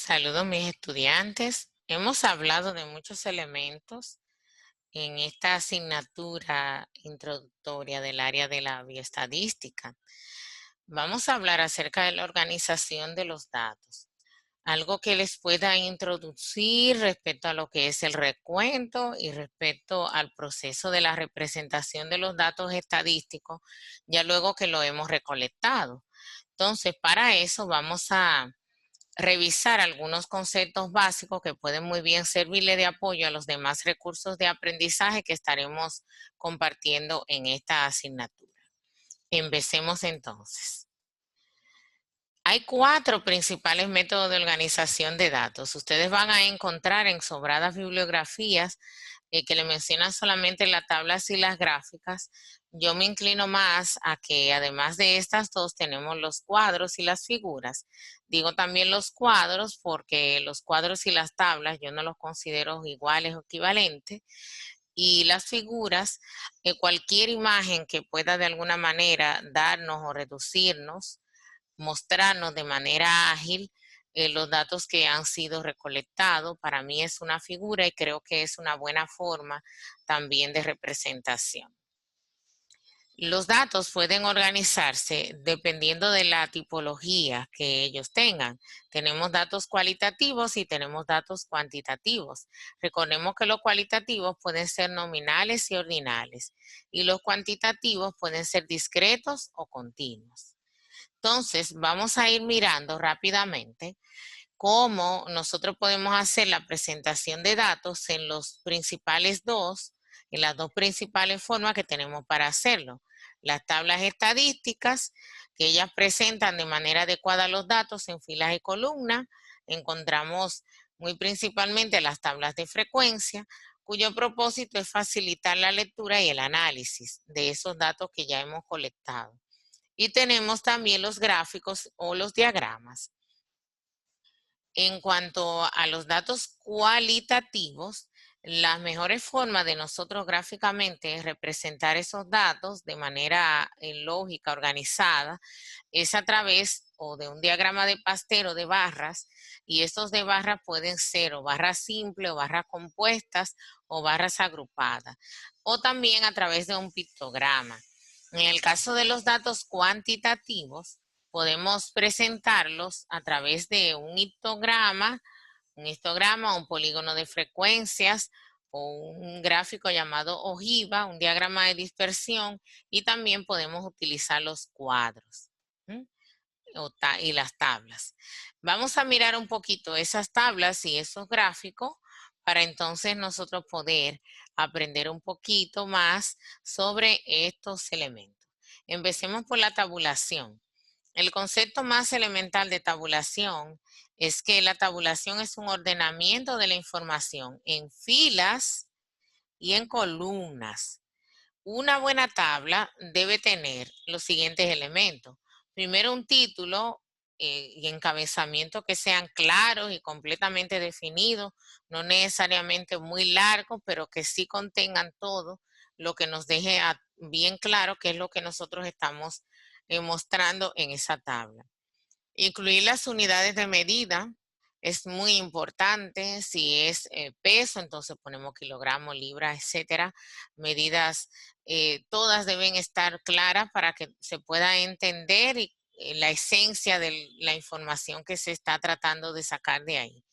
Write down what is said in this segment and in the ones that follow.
Saludos mis estudiantes. Hemos hablado de muchos elementos en esta asignatura introductoria del área de la bioestadística. Vamos a hablar acerca de la organización de los datos, algo que les pueda introducir respecto a lo que es el recuento y respecto al proceso de la representación de los datos estadísticos, ya luego que lo hemos recolectado. Entonces, para eso vamos a revisar algunos conceptos básicos que pueden muy bien servirle de apoyo a los demás recursos de aprendizaje que estaremos compartiendo en esta asignatura. Empecemos entonces. Hay 4 principales métodos de organización de datos. Ustedes van a encontrar en sobradas bibliografías que le mencionan solamente las tablas y las gráficas. Yo me inclino más a que además de estas dos tenemos los cuadros y las figuras. Digo también los cuadros porque los cuadros y las tablas yo no los considero iguales o equivalentes. Y las figuras, cualquier imagen que pueda de alguna manera darnos o reducirnos, mostrarnos de manera ágil los datos que han sido recolectados. Para mí es una figura y creo que es una buena forma también de representación. Los datos pueden organizarse dependiendo de la tipología que ellos tengan. Tenemos datos cualitativos y tenemos datos cuantitativos. Recordemos que los cualitativos pueden ser nominales y ordinales y los cuantitativos pueden ser discretos o continuos. Entonces, vamos a ir mirando rápidamente cómo nosotros podemos hacer la presentación de datos en en las dos principales formas que tenemos para hacerlo. Las tablas estadísticas, que ellas presentan de manera adecuada los datos en filas y columnas. Encontramos muy principalmente las tablas de frecuencia, cuyo propósito es facilitar la lectura y el análisis de esos datos que ya hemos colectado. Y tenemos también los gráficos o los diagramas. En cuanto a los datos cualitativos, las mejores formas de nosotros gráficamente representar esos datos de manera lógica, organizada, es a través o de un diagrama de Pastel o de barras, y estos de barras pueden ser o barras simples o barras compuestas o barras agrupadas, o también a través de un pictograma. En el caso de los datos cuantitativos, podemos presentarlos a través de un histograma, un polígono de frecuencias o un gráfico llamado ojiva, un diagrama de dispersión, y también podemos utilizar los cuadros y las tablas. Vamos a mirar un poquito esas tablas y esos gráficos para entonces nosotros poder aprender un poquito más sobre estos elementos. Empecemos por la tabulación. El concepto más elemental de tabulación es que la tabulación es un ordenamiento de la información en filas y en columnas. Una buena tabla debe tener los siguientes elementos. Primero, un título y encabezamiento que sean claros y completamente definidos, no necesariamente muy largos, pero que sí contengan todo lo que nos deje bien claro qué es lo que nosotros estamos mostrando en esa tabla. Incluir las unidades de medida es muy importante. Si es peso, entonces ponemos kilogramos, libras, etcétera. Medidas, todas deben estar claras para que se pueda entender la esencia de la información que se está tratando de sacar de ahí.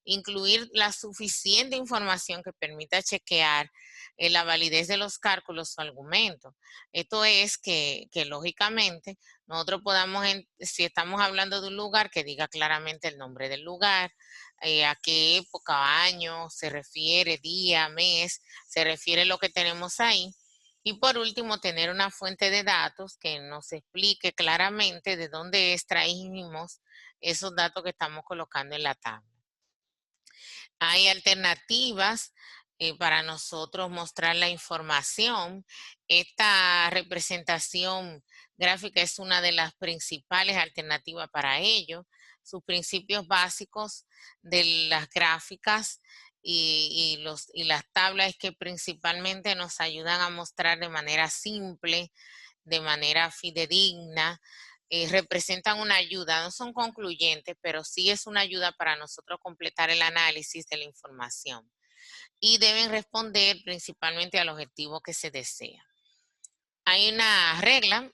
Incluir la suficiente información que permita chequear la validez de los cálculos o argumentos. Esto es que lógicamente nosotros podamos, si estamos hablando de un lugar, que diga claramente el nombre del lugar, a qué época, año se refiere, día, mes, se refiere lo que tenemos ahí. Y por último, tener una fuente de datos que nos explique claramente de dónde extraímos esos datos que estamos colocando en la tabla. Hay alternativas para nosotros mostrar la información. Esta representación gráfica es una de las principales alternativas para ello. Sus principios básicos de las gráficas y las tablas es que principalmente nos ayudan a mostrar de manera simple, de manera fidedigna, representan una ayuda, no son concluyentes, pero sí es una ayuda para nosotros completar el análisis de la información. Y deben responder principalmente al objetivo que se desea. Hay una regla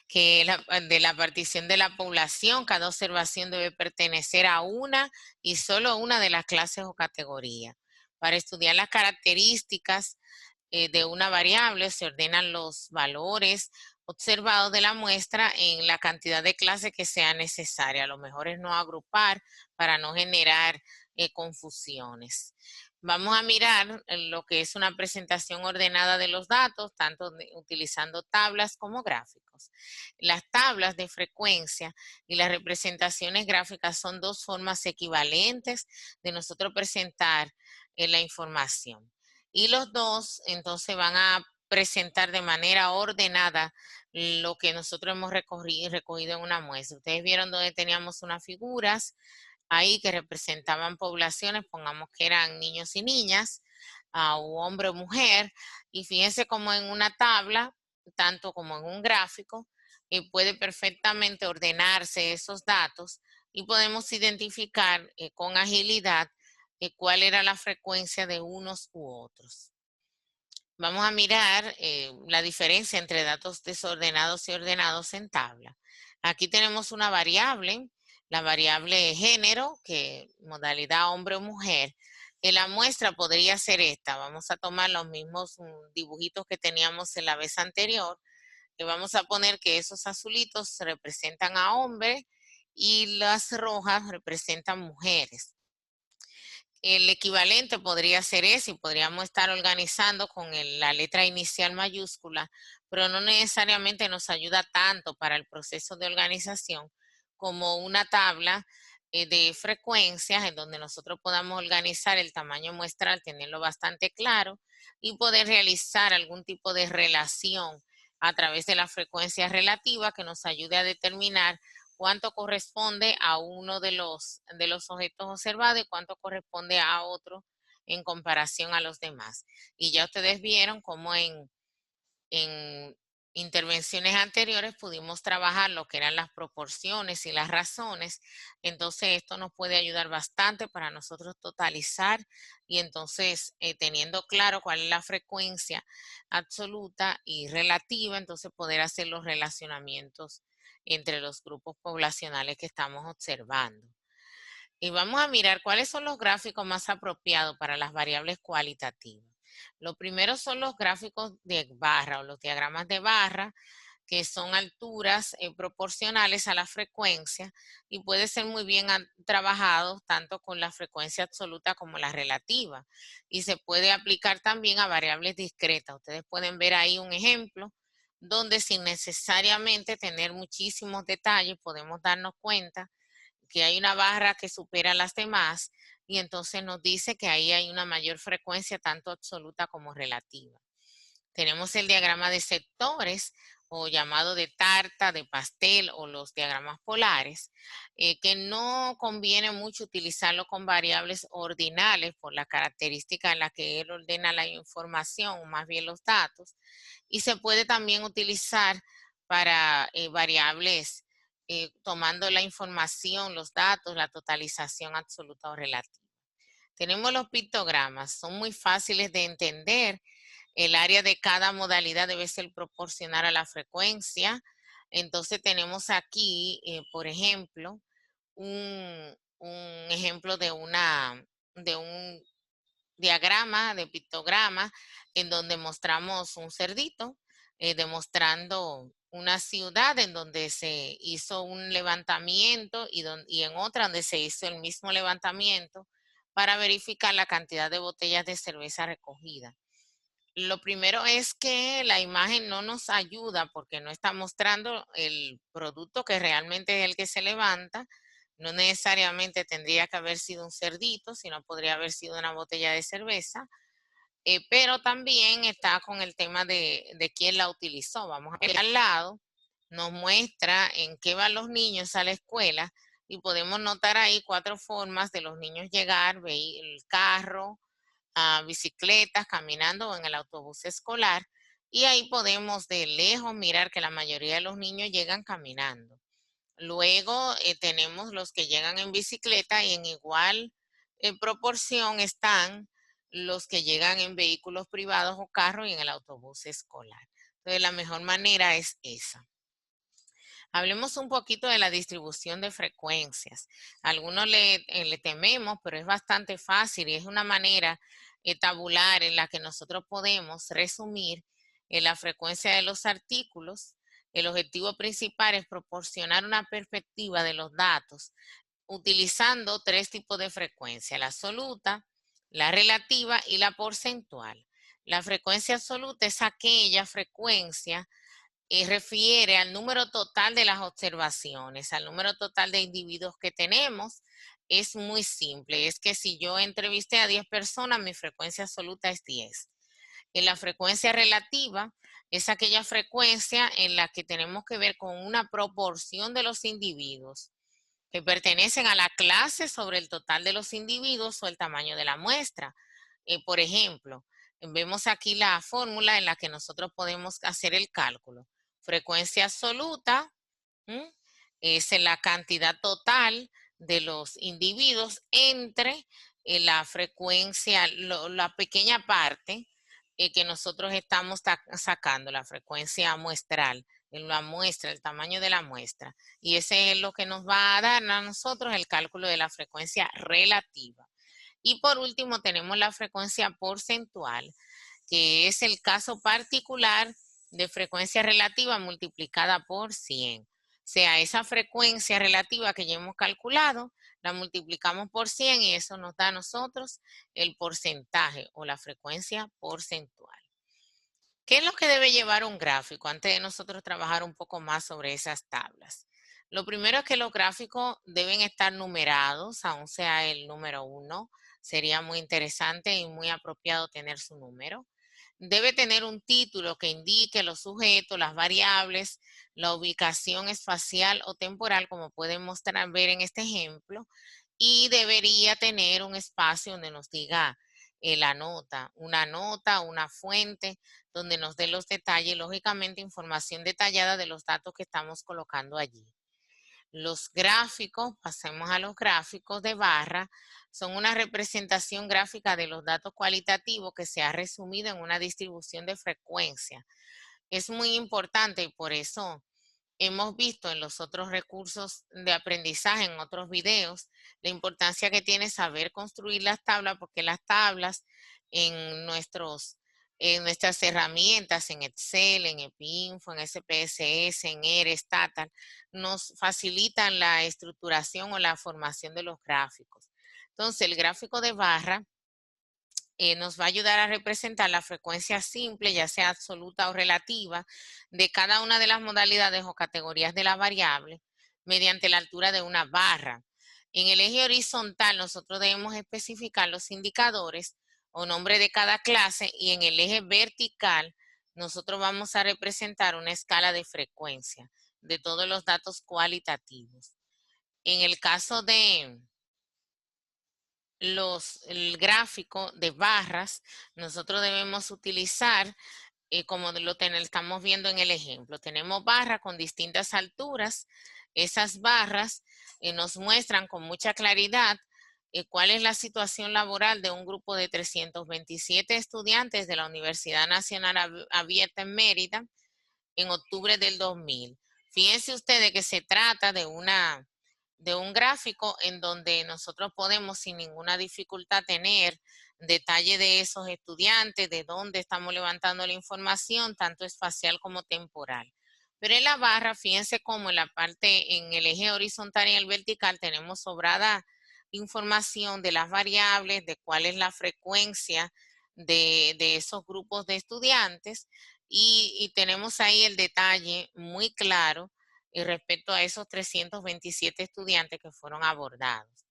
que es de la partición de la población. Cada observación debe pertenecer a una y solo una de las clases o categorías. Para estudiar las características de una variable se ordenan los valores observados de la muestra en la cantidad de clases que sea necesaria. Lo mejor es no agrupar para no generar confusiones. Vamos a mirar lo que es una presentación ordenada de los datos, tanto utilizando tablas como gráficos. Las tablas de frecuencia y las representaciones gráficas son dos formas equivalentes de nosotros presentar la información. Y los dos entonces van a presentar de manera ordenada lo que nosotros hemos recogido en una muestra. Ustedes vieron donde teníamos unas figuras ahí que representaban poblaciones, pongamos que eran niños y niñas, o hombre o mujer, y fíjense como en una tabla, tanto como en un gráfico, puede perfectamente ordenarse esos datos y podemos identificar con agilidad cuál era la frecuencia de unos u otros. Vamos a mirar la diferencia entre datos desordenados y ordenados en tabla. Aquí tenemos una variable, la variable género, que modalidad hombre o mujer. La muestra podría ser esta. Vamos a tomar los mismos dibujitos que teníamos en la vez anterior. Y vamos a poner que esos azulitos representan a hombres y las rojas representan mujeres. El equivalente podría ser ese y podríamos estar organizando con la letra inicial mayúscula, pero no necesariamente nos ayuda tanto para el proceso de organización como una tabla de frecuencias en donde nosotros podamos organizar el tamaño muestral, tenerlo bastante claro y poder realizar algún tipo de relación a través de la frecuencia relativa que nos ayude a determinar cuánto corresponde a uno de los objetos observados y cuánto corresponde a otro en comparación a los demás. Y ya ustedes vieron cómo en intervenciones anteriores pudimos trabajar lo que eran las proporciones y las razones. Entonces esto nos puede ayudar bastante para nosotros totalizar y entonces teniendo claro cuál es la frecuencia absoluta y relativa, entonces poder hacer los relacionamientos entre los grupos poblacionales que estamos observando. Y vamos a mirar cuáles son los gráficos más apropiados para las variables cualitativas. Lo primero son los gráficos de barra o los diagramas de barra, que son alturas proporcionales a la frecuencia y puede ser muy bien trabajado tanto con la frecuencia absoluta como la relativa. Y se puede aplicar también a variables discretas. Ustedes pueden ver ahí un ejemplo donde sin necesariamente tener muchísimos detalles podemos darnos cuenta que hay una barra que supera las demás y entonces nos dice que ahí hay una mayor frecuencia tanto absoluta como relativa. Tenemos el diagrama de sectores o llamado de tarta, de pastel o los diagramas polares, que no conviene mucho utilizarlo con variables ordinales por la característica en la que él ordena la información o más bien los datos, y se puede también utilizar para variables tomando la información, los datos, la totalización absoluta o relativa. Tenemos los pictogramas, son muy fáciles de entender. El área de cada modalidad debe ser proporcional a la frecuencia. Entonces tenemos aquí, por ejemplo, un ejemplo de un diagrama, de pictograma, en donde mostramos un cerdito, demostrando una ciudad en donde se hizo un levantamiento y en otra donde se hizo el mismo levantamiento para verificar la cantidad de botellas de cerveza recogidas. Lo primero es que la imagen no nos ayuda porque no está mostrando el producto que realmente es el que se levanta. No necesariamente tendría que haber sido un cerdito, sino podría haber sido una botella de cerveza. Pero también está con el tema de quién la utilizó. Vamos a ver al lado, nos muestra en qué van los niños a la escuela y podemos notar ahí 4 formas de los niños llegar, el carro, bicicletas, caminando o en el autobús escolar. Y ahí podemos de lejos mirar que la mayoría de los niños llegan caminando. Luego tenemos los que llegan en bicicleta y en igual proporción están los que llegan en vehículos privados o carros y en el autobús escolar. Entonces, la mejor manera es esa. Hablemos un poquito de la distribución de frecuencias. Algunos le tememos, pero es bastante fácil y es una manera tabular en la que nosotros podemos resumir la frecuencia de los artículos. El objetivo principal es proporcionar una perspectiva de los datos utilizando tres tipos de frecuencia: la absoluta, la relativa y la porcentual. La frecuencia absoluta es aquella frecuencia refiere al número total de las observaciones, al número total de individuos que tenemos. Es muy simple, es que si yo entrevisté a 10 personas, mi frecuencia absoluta es 10. En la frecuencia relativa es aquella frecuencia en la que tenemos que ver con una proporción de los individuos que pertenecen a la clase sobre el total de los individuos o el tamaño de la muestra. Por ejemplo, vemos aquí la fórmula en la que nosotros podemos hacer el cálculo. Frecuencia absoluta es la cantidad total de los individuos entre la frecuencia, la pequeña parte que nosotros estamos sacando, la frecuencia muestral, en la muestra, el tamaño de la muestra. Y ese es lo que nos va a dar a nosotros el cálculo de la frecuencia relativa. Y por último tenemos la frecuencia porcentual, que es el caso particular de frecuencia relativa multiplicada por 100. O sea, esa frecuencia relativa que ya hemos calculado, la multiplicamos por 100 y eso nos da a nosotros el porcentaje o la frecuencia porcentual. ¿Qué es lo que debe llevar un gráfico antes de nosotros trabajar un poco más sobre esas tablas? Lo primero es que los gráficos deben estar numerados, aun sea el número 1. Sería muy interesante y muy apropiado tener su número. Debe tener un título que indique los sujetos, las variables, la ubicación espacial o temporal, como pueden ver en este ejemplo, y debería tener un espacio donde nos diga la nota, una fuente, donde nos dé los detalles, lógicamente información detallada de los datos que estamos colocando allí. Los gráficos, pasemos a los gráficos de barra, son una representación gráfica de los datos cualitativos que se ha resumido en una distribución de frecuencia. Es muy importante y por eso hemos visto en los otros recursos de aprendizaje, en otros videos, la importancia que tiene saber construir las tablas, porque las tablas en nuestras herramientas, en Excel, en EPINFO, en SPSS, en ERE, Statal, nos facilitan la estructuración o la formación de los gráficos. Entonces, el gráfico de barra nos va a ayudar a representar la frecuencia simple, ya sea absoluta o relativa, de cada una de las modalidades o categorías de la variable mediante la altura de una barra. En el eje horizontal nosotros debemos especificar los indicadores o nombre de cada clase y en el eje vertical nosotros vamos a representar una escala de frecuencia de todos los datos cualitativos. En el caso de el gráfico de barras, nosotros debemos utilizar, como estamos viendo en el ejemplo, tenemos barras con distintas alturas. Esas barras nos muestran con mucha claridad cuál es la situación laboral de un grupo de 327 estudiantes de la Universidad Nacional Abierta en Mérida en octubre del 2000. Fíjense ustedes que se trata de un gráfico en donde nosotros podemos sin ninguna dificultad tener detalle de esos estudiantes, de dónde estamos levantando la información, tanto espacial como temporal. Pero en la barra, fíjense cómo en la parte, en el eje horizontal y el vertical, tenemos sobrada información de las variables, de cuál es la frecuencia de esos grupos de estudiantes y tenemos ahí el detalle muy claro y respecto a esos 327 estudiantes que fueron abordados.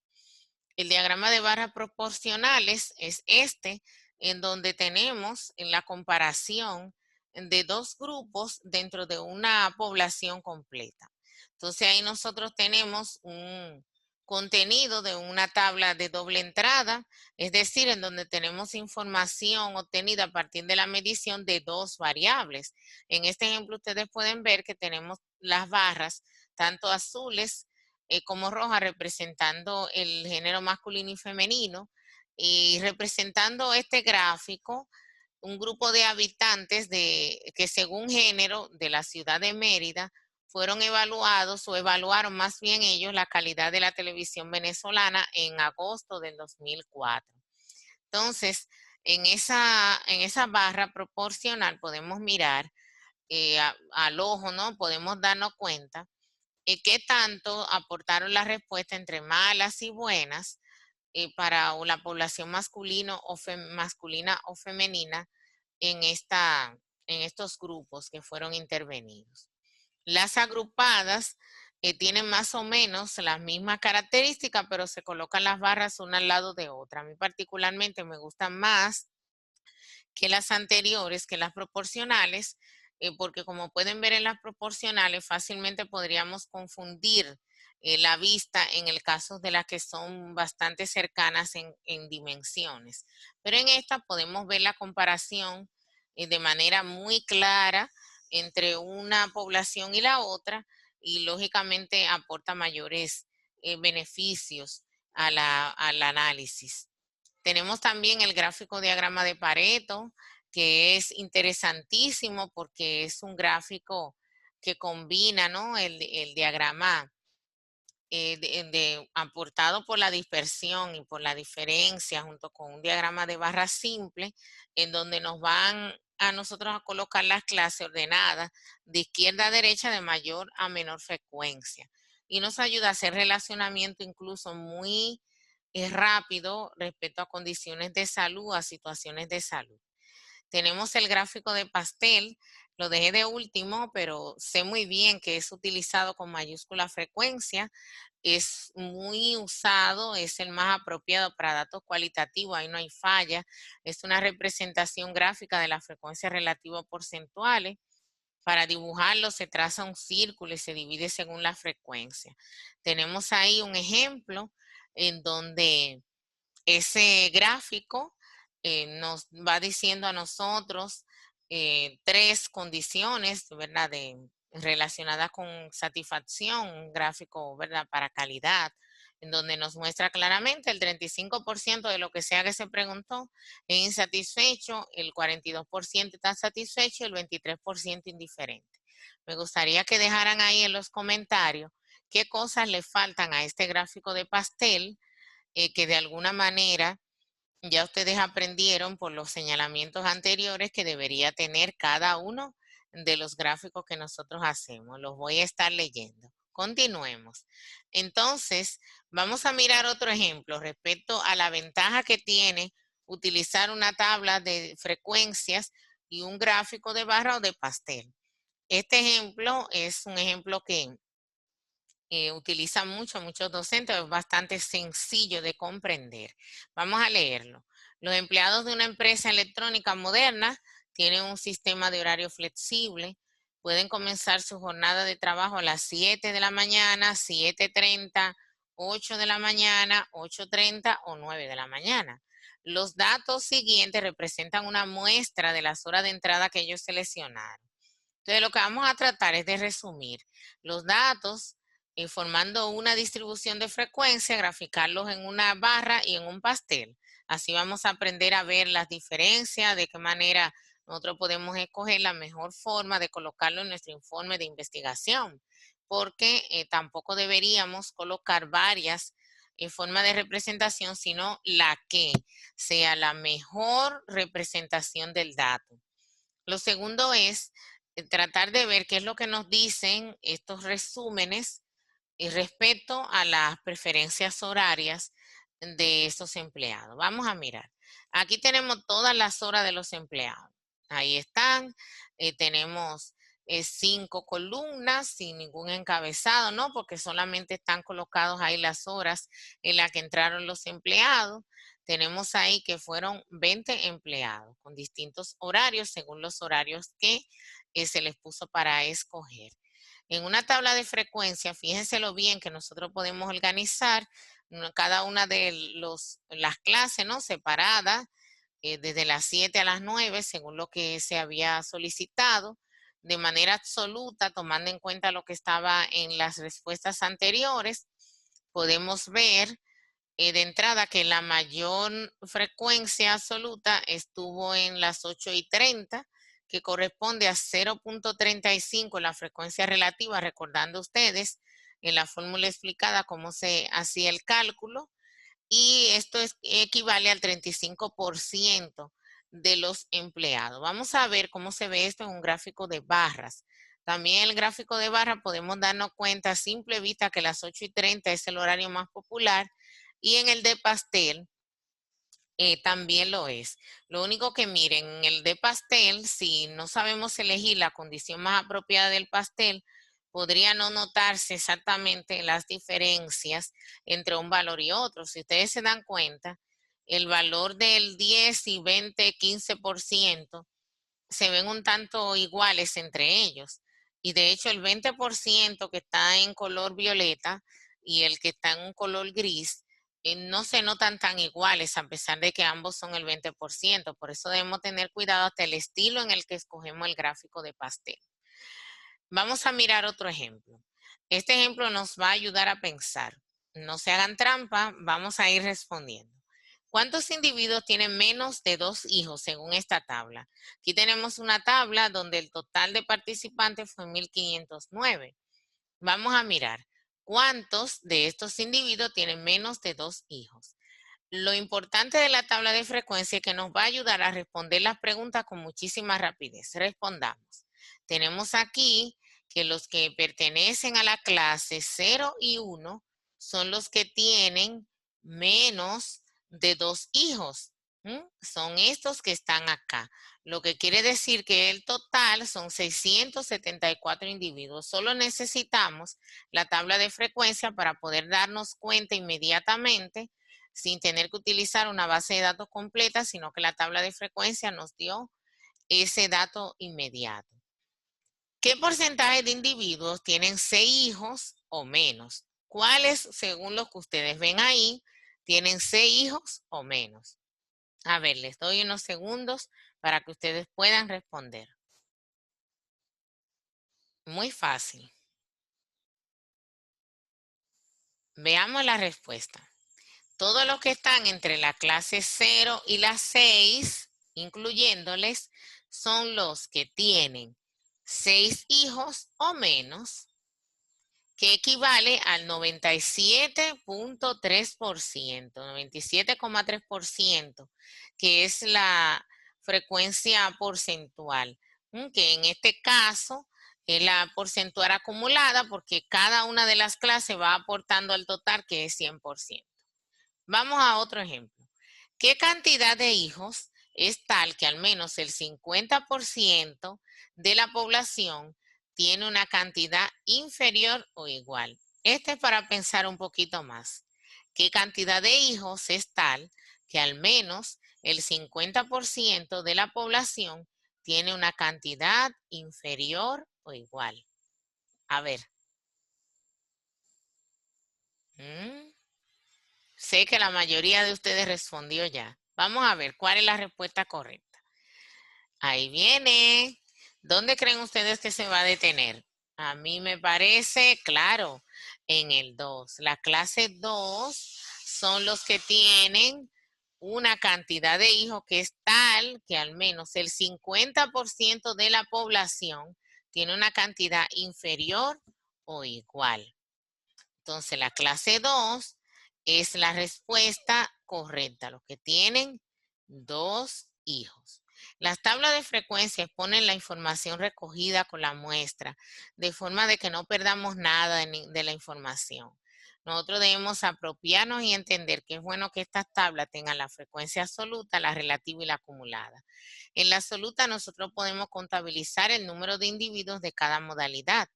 El diagrama de barras proporcionales es este, en donde tenemos en la comparación de dos grupos dentro de una población completa. Entonces ahí nosotros tenemos contenido de una tabla de doble entrada, es decir, en donde tenemos información obtenida a partir de la medición de dos variables. En este ejemplo ustedes pueden ver que tenemos las barras, tanto azules como rojas, representando el género masculino y femenino, y representando este gráfico, un grupo de habitantes que según género de la ciudad de Mérida fueron evaluados o evaluaron más bien ellos la calidad de la televisión venezolana en agosto del 2004. Entonces, en esa barra proporcional podemos mirar al ojo, ¿no? Podemos darnos cuenta qué tanto aportaron la respuesta entre malas y buenas para la población masculina o femenina en, en estos grupos que fueron intervenidos. Las agrupadas tienen más o menos las mismas características, pero se colocan las barras una al lado de otra. A mí particularmente me gustan más que las anteriores, que las proporcionales, porque como pueden ver en las proporcionales, fácilmente podríamos confundir la vista en el caso de las que son bastante cercanas en dimensiones. Pero en esta podemos ver la comparación de manera muy clara entre una población y la otra y lógicamente aporta mayores beneficios al análisis. Tenemos también el gráfico diagrama de Pareto, que es interesantísimo porque es un gráfico que combina, ¿no? El diagrama aportado por la dispersión y por la diferencia junto con un diagrama de barra simple en donde nos van a nosotros a colocar las clases ordenadas de izquierda a derecha de mayor a menor frecuencia y nos ayuda a hacer relacionamiento incluso muy rápido respecto a condiciones de salud, a situaciones de salud. Tenemos el gráfico de pastel, lo dejé de último, pero sé muy bien que es utilizado con mayúscula frecuencia, es muy usado, es el más apropiado para datos cualitativos, ahí no hay falla, es una representación gráfica de las frecuencias relativas porcentuales. Para dibujarlo se traza un círculo y se divide según la frecuencia. Tenemos ahí un ejemplo en donde ese gráfico nos va diciendo a nosotros tres condiciones, ¿verdad? Relacionadas con satisfacción, un gráfico, ¿verdad? Para calidad, en donde nos muestra claramente el 35% de lo que sea que se preguntó es insatisfecho, el 42% está satisfecho y el 23% indiferente. Me gustaría que dejaran ahí en los comentarios qué cosas le faltan a este gráfico de pastel que de alguna manera ya ustedes aprendieron por los señalamientos anteriores que debería tener cada uno de los gráficos que nosotros hacemos. Los voy a estar leyendo. Continuemos. Entonces, vamos a mirar otro ejemplo respecto a la ventaja que tiene utilizar una tabla de frecuencias y un gráfico de barra o de pastel. Este ejemplo es un ejemplo que utilizan muchos docentes, es bastante sencillo de comprender. Vamos a leerlo. Los empleados de una empresa electrónica moderna tienen un sistema de horario flexible, pueden comenzar su jornada de trabajo a las 7 de la mañana, 7:30, 8 de la mañana, 8:30 o 9 de la mañana. Los datos siguientes representan una muestra de las horas de entrada que ellos seleccionaron. Entonces, lo que vamos a tratar es de resumir los datos formando una distribución de frecuencia, graficarlos en una barra y en un pastel. Así vamos a aprender a ver las diferencias, de qué manera nosotros podemos escoger la mejor forma de colocarlo en nuestro informe de investigación, porque tampoco deberíamos colocar varias formas de representación, sino la que sea la mejor representación del dato. Lo segundo es tratar de ver qué es lo que nos dicen estos resúmenes respecto a las preferencias horarias de estos empleados. Vamos a mirar. Aquí tenemos todas las horas de los empleados. Ahí están. Tenemos 5 columnas sin ningún encabezado, ¿no? Porque solamente están colocados ahí las horas en las que entraron los empleados. Tenemos ahí que fueron 20 empleados con distintos horarios según los horarios que se les puso para escoger. En una tabla de frecuencia, fíjense lo bien que nosotros podemos organizar cada una de las clases, ¿no? Separadas, desde las 7 a las 9, según lo que se había solicitado, de manera absoluta, tomando en cuenta lo que estaba en las respuestas anteriores. Podemos ver de entrada que la mayor frecuencia absoluta estuvo en las 8:30, que corresponde a 0.35 la frecuencia relativa, recordando ustedes en la fórmula explicada cómo se hacía el cálculo, y esto equivale al 35% de los empleados. Vamos a ver cómo se ve esto en un gráfico de barras. También en el gráfico de barras podemos darnos cuenta a simple vista que las 8:30 es el horario más popular, y en el de pastel también lo es. Lo único que miren, en el de pastel, si no sabemos elegir la condición más apropiada del pastel, podría no notarse exactamente las diferencias entre un valor y otro. Si ustedes se dan cuenta, el valor del 10 y 20, 15% se ven un tanto iguales entre ellos. Y de hecho el 20% que está en color violeta y el que está en un color gris no se notan tan iguales a pesar de que ambos son el 20%. Por eso debemos tener cuidado hasta el estilo en el que escogemos el gráfico de pastel. Vamos a mirar otro ejemplo. Este ejemplo nos va a ayudar a pensar. No se hagan trampa, vamos a ir respondiendo. ¿Cuántos individuos tienen menos de 2 hijos según esta tabla? Aquí tenemos una tabla donde el total de participantes fue 1509. Vamos a mirar cuántos de estos individuos tienen menos de 2 hijos. Lo importante de la tabla de frecuencia es que nos va a ayudar a responder las preguntas con muchísima rapidez. Respondamos. Tenemos aquí que los que pertenecen a la clase 0 y 1 son los que tienen menos de 2 hijos. Son estos que están acá. Lo que quiere decir que el total son 674 individuos. Solo necesitamos la tabla de frecuencia para poder darnos cuenta inmediatamente, sin tener que utilizar una base de datos completa, sino que la tabla de frecuencia nos dio ese dato inmediato. ¿Qué porcentaje de individuos tienen 6 hijos o menos? ¿Cuáles, según lo que ustedes ven ahí, tienen 6 hijos o menos? A ver, les doy unos segundos para que ustedes puedan responder. Muy fácil. Veamos la respuesta. Todos los que están entre la clase 0 y la 6, incluyéndoles, son los que tienen 6 hijos o menos, que equivale al 97.3%, 97,3%, que es la frecuencia porcentual, que en este caso es la porcentual acumulada porque cada una de las clases va aportando al total, que es 100%. Vamos a otro ejemplo. ¿Qué cantidad de hijos es tal que al menos el 50% de la población tiene una cantidad inferior o igual? Este es para pensar un poquito más. ¿Qué cantidad de hijos es tal que al menos el 50% de la población tiene una cantidad inferior o igual? A ver. Sé que la mayoría de ustedes respondió ya. Vamos a ver cuál es la respuesta correcta. Ahí viene. ¿Dónde creen ustedes que se va a detener? A mí me parece, claro, en el 2. La clase 2 son los que tienen una cantidad de hijos que es tal que al menos el 50% de la población tiene una cantidad inferior o igual. Entonces, la clase 2 es la respuesta correcta, los que tienen 2 hijos. Las tablas de frecuencia exponen la información recogida con la muestra, de forma de que no perdamos nada de la información. Nosotros debemos apropiarnos y entender que es bueno que estas tablas tengan la frecuencia absoluta, la relativa y la acumulada. En la absoluta nosotros podemos contabilizar el número de individuos de cada modalidad.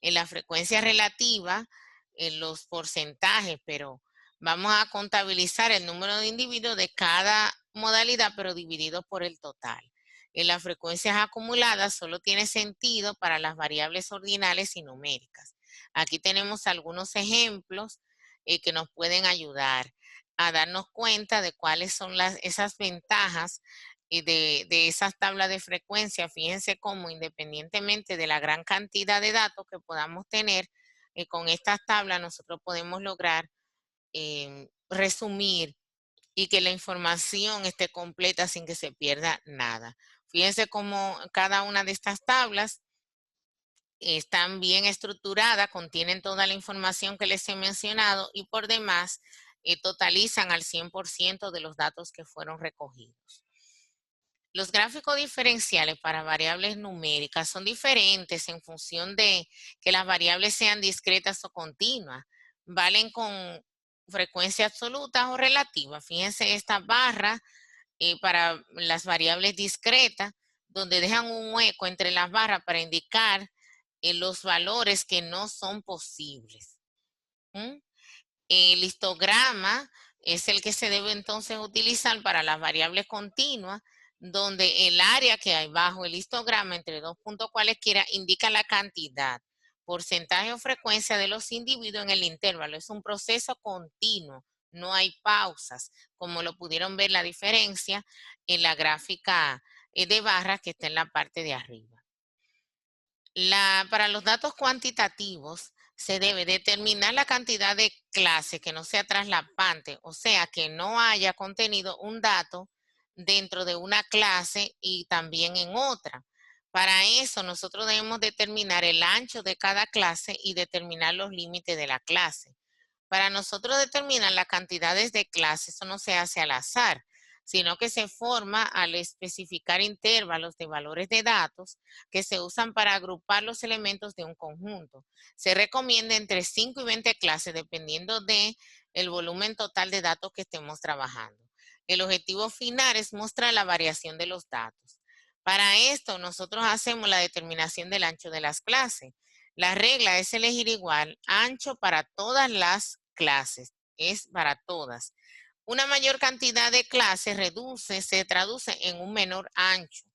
En la frecuencia relativa, en los porcentajes, pero vamos a contabilizar el número de individuos de cada modalidad, pero dividido por el total. las frecuencias acumuladas solo tiene sentido para las variables ordinales y numéricas. Aquí tenemos algunos ejemplos que nos pueden ayudar a darnos cuenta de cuáles son esas ventajas de esas tablas de frecuencia. Fíjense cómo independientemente de la gran cantidad de datos que podamos tener, con estas tablas nosotros podemos lograr resumir y que la información esté completa sin que se pierda nada. Fíjense cómo cada una de estas tablas están bien estructuradas, contienen toda la información que les he mencionado y por demás totalizan al 100% de los datos que fueron recogidos. Los gráficos diferenciales para variables numéricas son diferentes en función de que las variables sean discretas o continuas. Valen con frecuencia absoluta o relativa. Fíjense esta barra para las variables discretas, donde dejan un hueco entre las barras para indicar los valores que no son posibles. El histograma es el que se debe entonces utilizar para las variables continuas, donde el área que hay bajo el histograma entre dos puntos cualesquiera indica la cantidad, porcentaje o frecuencia de los individuos en el intervalo. Es un proceso continuo, no hay pausas, como lo pudieron ver la diferencia en la gráfica de barras que está en la parte de arriba. Para los datos cuantitativos se debe determinar la cantidad de clases que no sea traslapante, o sea, que no haya contenido un dato dentro de una clase y también en otra. Para eso nosotros debemos determinar el ancho de cada clase y determinar los límites de la clase. Para nosotros determinar las cantidades de clases, eso no se hace al azar, sino que se forma al especificar intervalos de valores de datos que se usan para agrupar los elementos de un conjunto. Se recomienda entre 5 y 20 clases dependiendo del volumen total de datos que estemos trabajando. El objetivo final es mostrar la variación de los datos. Para esto, nosotros hacemos la determinación del ancho de las clases. La regla es elegir igual ancho para todas las clases, es para todas. Una mayor cantidad de clases se traduce en un menor ancho.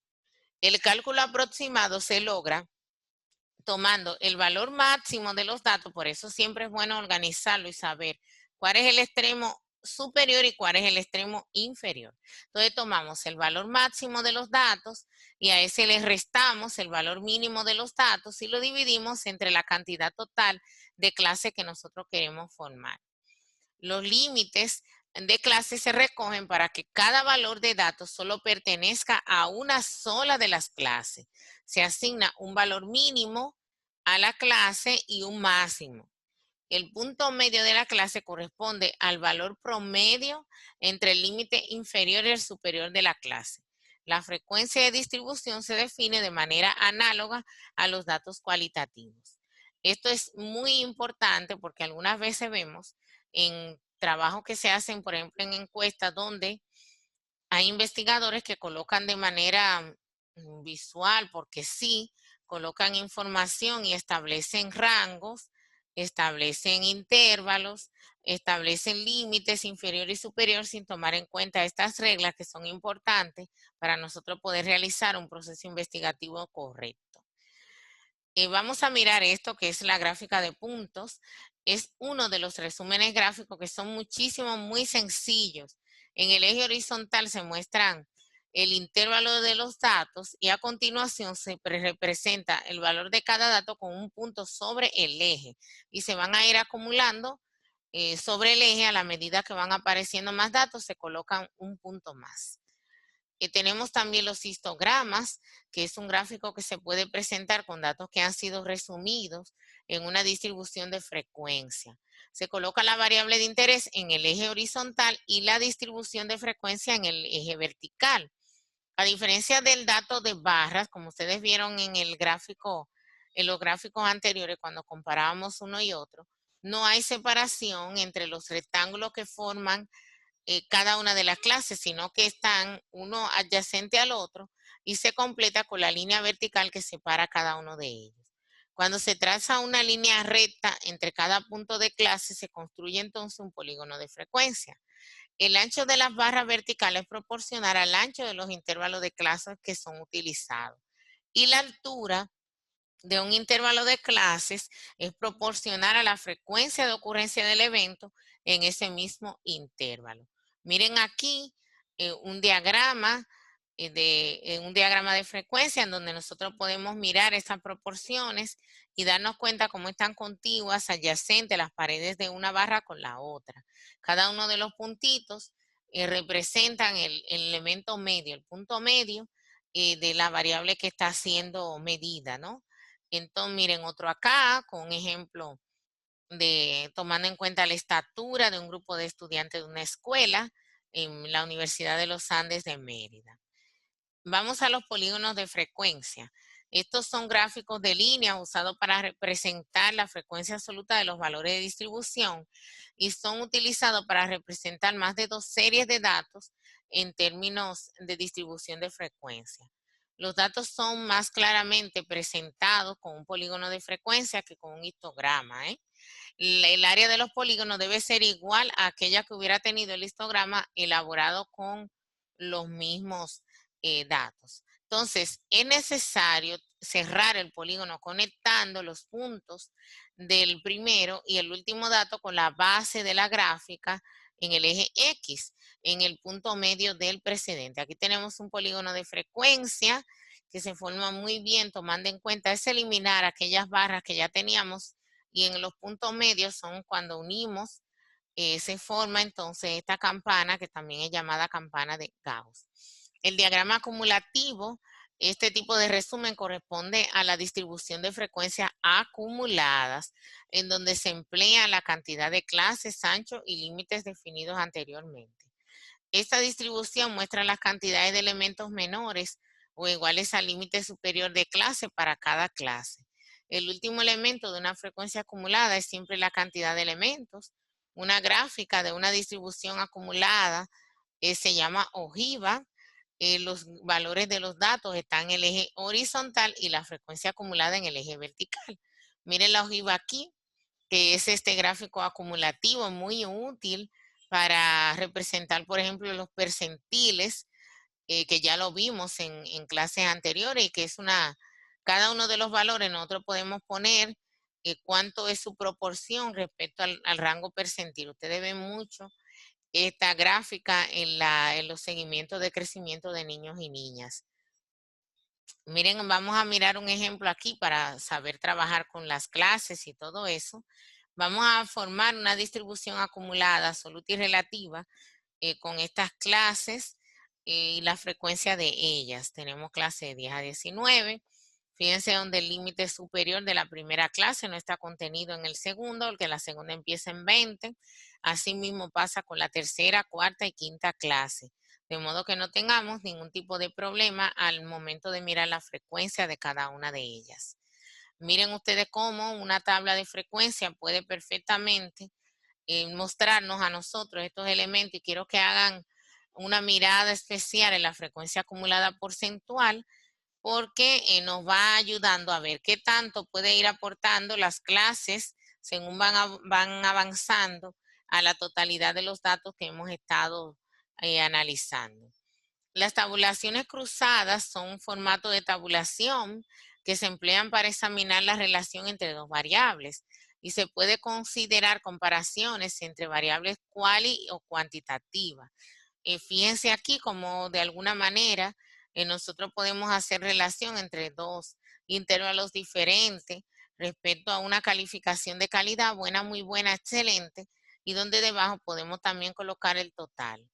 El cálculo aproximado se logra tomando el valor máximo de los datos, por eso siempre es bueno organizarlo y saber cuál es el extremo superior y cuál es el extremo inferior. Entonces tomamos el valor máximo de los datos y a ese le restamos el valor mínimo de los datos y lo dividimos entre la cantidad total de clases que nosotros queremos formar. Los límites de clase se recogen para que cada valor de datos solo pertenezca a una sola de las clases. Se asigna un valor mínimo a la clase y un máximo. El punto medio de la clase corresponde al valor promedio entre el límite inferior y el superior de la clase. La frecuencia de distribución se define de manera análoga a los datos cualitativos. Esto es muy importante porque algunas veces vemos en trabajos que se hacen, por ejemplo, en encuestas donde hay investigadores que colocan de manera visual, porque sí, colocan información y establecen rangos, establecen intervalos, establecen límites inferior y superior sin tomar en cuenta estas reglas que son importantes para nosotros poder realizar un proceso investigativo correcto. Vamos a mirar esto que es la gráfica de puntos. Es uno de los resúmenes gráficos que son muchísimo, muy sencillos. En el eje horizontal se muestran el intervalo de los datos y a continuación se representa el valor de cada dato con un punto sobre el eje y se van a ir acumulando sobre el eje a la medida que van apareciendo más datos, se colocan un punto más. Tenemos también los histogramas, que es un gráfico que se puede presentar con datos que han sido resumidos en una distribución de frecuencia. Se coloca la variable de interés en el eje horizontal y la distribución de frecuencia en el eje vertical. A diferencia del dato de barras, como ustedes vieron en el gráfico, en los gráficos anteriores cuando comparábamos uno y otro, no hay separación entre los rectángulos que forman cada una de las clases, sino que están uno adyacente al otro y se completa con la línea vertical que separa cada uno de ellos. Cuando se traza una línea recta entre cada punto de clase, se construye entonces un polígono de frecuencia. El ancho de las barras verticales es proporcional al ancho de los intervalos de clases que son utilizados. Y la altura de un intervalo de clases es proporcional a la frecuencia de ocurrencia del evento en ese mismo intervalo. Miren aquí un diagrama de frecuencia en donde nosotros podemos mirar estas proporciones y darnos cuenta cómo están contiguas, adyacentes las paredes de una barra con la otra. Cada uno de los puntitos representan el elemento medio, el punto medio de la variable que está siendo medida, ¿no? Entonces, miren otro acá con un ejemplo de tomando en cuenta la estatura de un grupo de estudiantes de una escuela en la Universidad de los Andes de Mérida. Vamos a los polígonos de frecuencia. Estos son gráficos de línea usados para representar la frecuencia absoluta de los valores de distribución y son utilizados para representar más de 2 series de datos en términos de distribución de frecuencia. Los datos son más claramente presentados con un polígono de frecuencia que con un histograma. El área de los polígonos debe ser igual a aquella que hubiera tenido el histograma elaborado con los mismos datos. Entonces, es necesario cerrar el polígono conectando los puntos del primero y el último dato con la base de la gráfica en el eje X, en el punto medio del precedente. Aquí tenemos un polígono de frecuencia que se forma muy bien tomando en cuenta es eliminar aquellas barras que ya teníamos y en los puntos medios son cuando unimos, se forma entonces esta campana que también es llamada campana de Gauss. El diagrama acumulativo, este tipo de resumen corresponde a la distribución de frecuencias acumuladas, en donde se emplea la cantidad de clases, anchos y límites definidos anteriormente. Esta distribución muestra las cantidades de elementos menores o iguales al límite superior de clase para cada clase. El último elemento de una frecuencia acumulada es siempre la cantidad de elementos. Una gráfica de una distribución acumulada se llama ojiva. Los valores de los datos están en el eje horizontal y la frecuencia acumulada en el eje vertical. Miren la ojiva aquí, que es este gráfico acumulativo muy útil para representar, por ejemplo, los percentiles, que ya lo vimos en clases anteriores y que es cada uno de los valores nosotros podemos poner cuánto es su proporción respecto al rango percentil. Ustedes ven mucho esta gráfica en los seguimientos de crecimiento de niños y niñas. Miren, vamos a mirar un ejemplo aquí para saber trabajar con las clases y todo eso. Vamos a formar una distribución acumulada, absoluta y relativa, con estas clases y la frecuencia de ellas. Tenemos clase de 10 a 19. Fíjense donde el límite superior de la primera clase no está contenido en el segundo, porque la segunda empieza en 20. Asimismo pasa con la tercera, cuarta y quinta clase. De modo que no tengamos ningún tipo de problema al momento de mirar la frecuencia de cada una de ellas. Miren ustedes cómo una tabla de frecuencia puede perfectamente mostrarnos a nosotros estos elementos y quiero que hagan una mirada especial en la frecuencia acumulada porcentual porque nos va ayudando a ver qué tanto puede ir aportando las clases según van avanzando a la totalidad de los datos que hemos estado analizando. Las tabulaciones cruzadas son un formato de tabulación que se emplean para examinar la relación entre dos variables y se puede considerar comparaciones entre variables cuali o cuantitativas. Fíjense aquí como de alguna manera nosotros podemos hacer relación entre dos intervalos diferentes respecto a una calificación de calidad, buena, muy buena, excelente, y donde debajo podemos también colocar el total.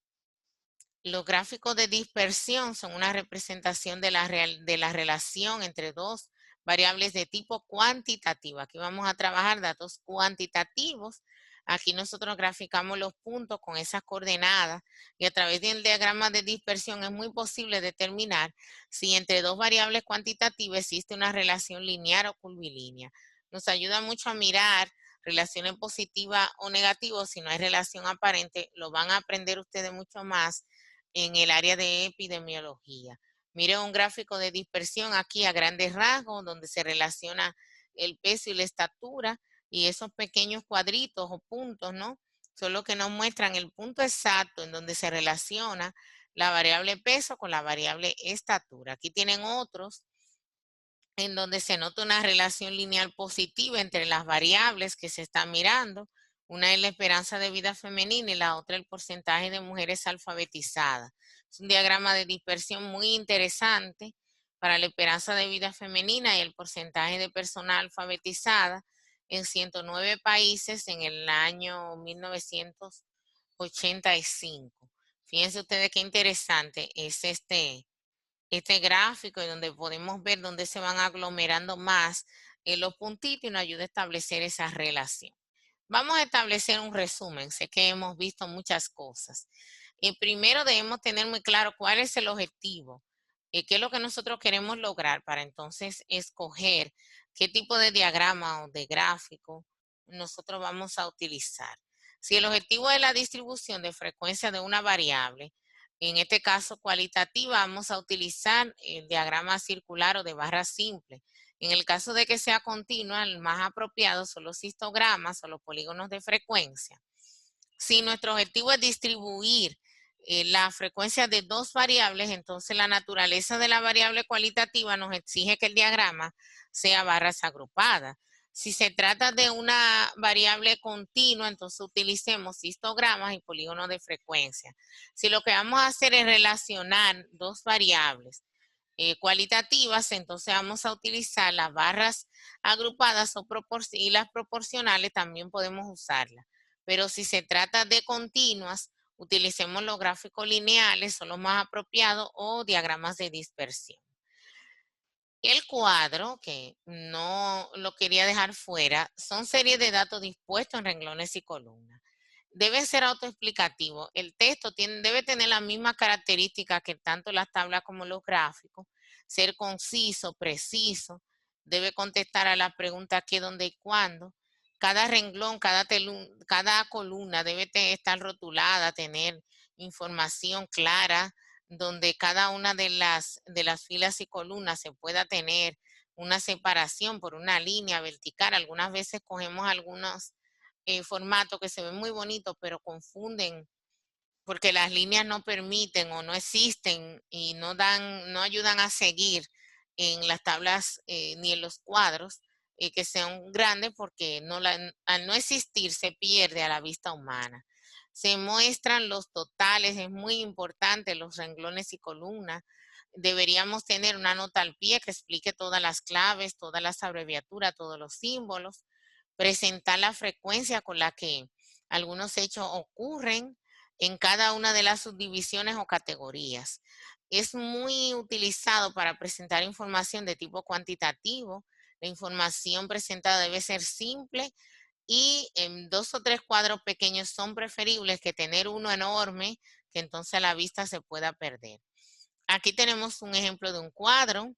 Los gráficos de dispersión son una representación de la relación entre dos variables de tipo cuantitativo. Aquí vamos a trabajar datos cuantitativos. Aquí nosotros graficamos los puntos con esas coordenadas y a través del diagrama de dispersión es muy posible determinar si entre dos variables cuantitativas existe una relación lineal o curvilínea. Nos ayuda mucho a mirar relaciones positivas o negativas. Si no hay relación aparente, lo van a aprender ustedes mucho más en el área de epidemiología. Mire un gráfico de dispersión aquí a grandes rasgos donde se relaciona el peso y la estatura y esos pequeños cuadritos o puntos, ¿no? solo que nos muestran el punto exacto en donde se relaciona la variable peso con la variable estatura. Aquí tienen otros en donde se nota una relación lineal positiva entre las variables que se están mirando. Una es la esperanza de vida femenina y la otra el porcentaje de mujeres alfabetizadas. Es un diagrama de dispersión muy interesante para la esperanza de vida femenina y el porcentaje de personas alfabetizadas en 109 países en el año 1985. Fíjense ustedes qué interesante es este gráfico y donde podemos ver dónde se van aglomerando más los puntitos y nos ayuda a establecer esa relación. Vamos a establecer un resumen. Sé que hemos visto muchas cosas. Primero debemos tener muy claro cuál es el objetivo, qué es lo que nosotros queremos lograr para entonces escoger qué tipo de diagrama o de gráfico nosotros vamos a utilizar. Si el objetivo es la distribución de frecuencia de una variable, en este caso cualitativa, vamos a utilizar el diagrama circular o de barra simple. En el caso de que sea continua, el más apropiado son los histogramas o los polígonos de frecuencia. Si nuestro objetivo es distribuir la frecuencia de dos variables, entonces la naturaleza de la variable cualitativa nos exige que el diagrama sea barras agrupadas. Si se trata de una variable continua, entonces utilicemos histogramas y polígonos de frecuencia. Si lo que vamos a hacer es relacionar dos variables cualitativas, entonces vamos a utilizar las barras agrupadas y las proporcionales también podemos usarlas. Pero si se trata de continuas, utilicemos los gráficos lineales, son los más apropiados, o diagramas de dispersión. El cuadro, que no lo quería dejar fuera, son series de datos dispuestos en renglones y columnas. Debe ser autoexplicativo. El texto debe tener las mismas características que tanto las tablas como los gráficos. Ser conciso, preciso. Debe contestar a las preguntas qué, dónde y cuándo. Cada renglón, cada columna debe estar rotulada, tener información clara, donde cada una de las filas y columnas se pueda tener una separación por una línea vertical. Algunas veces cogemos algunos formatos que se ven muy bonitos, pero confunden porque las líneas no permiten o no existen y no ayudan a seguir en las tablas ni en los cuadros que sean grandes porque al no existir se pierde a la vista humana. Se muestran los totales, es muy importante, los renglones y columnas. Deberíamos tener una nota al pie que explique todas las claves, todas las abreviaturas, todos los símbolos, presentar la frecuencia con la que algunos hechos ocurren en cada una de las subdivisiones o categorías. Es muy utilizado para presentar información de tipo cuantitativo. La información presentada debe ser simple y en 2 o 3 cuadros pequeños son preferibles que tener uno enorme que entonces a la vista se pueda perder. Aquí tenemos un ejemplo de un cuadro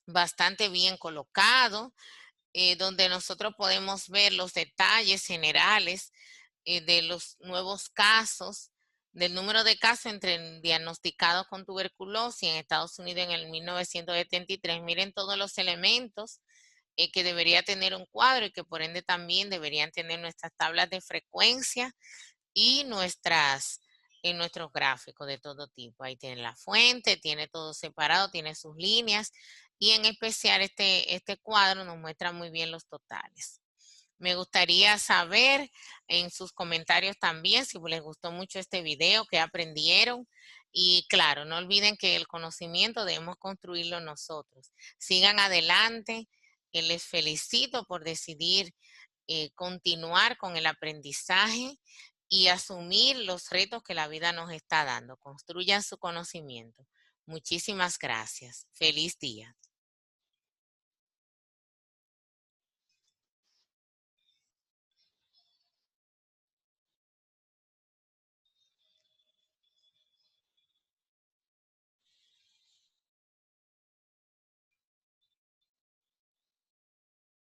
bastante bien colocado, donde nosotros podemos ver los detalles generales de los nuevos casos, del número de casos diagnosticados con tuberculosis en Estados Unidos en el 1973. Miren todos los elementos que debería tener un cuadro y que por ende también deberían tener nuestras tablas de frecuencia y nuestros gráficos de todo tipo. Ahí tiene la fuente, tiene todo separado, tiene sus líneas y en especial este cuadro nos muestra muy bien los totales. Me gustaría saber en sus comentarios también si les gustó mucho este video, qué aprendieron. Y claro, no olviden que el conocimiento debemos construirlo nosotros. Sigan adelante. Les felicito por decidir continuar con el aprendizaje y asumir los retos que la vida nos está dando. Construyan su conocimiento. Muchísimas gracias. Feliz día.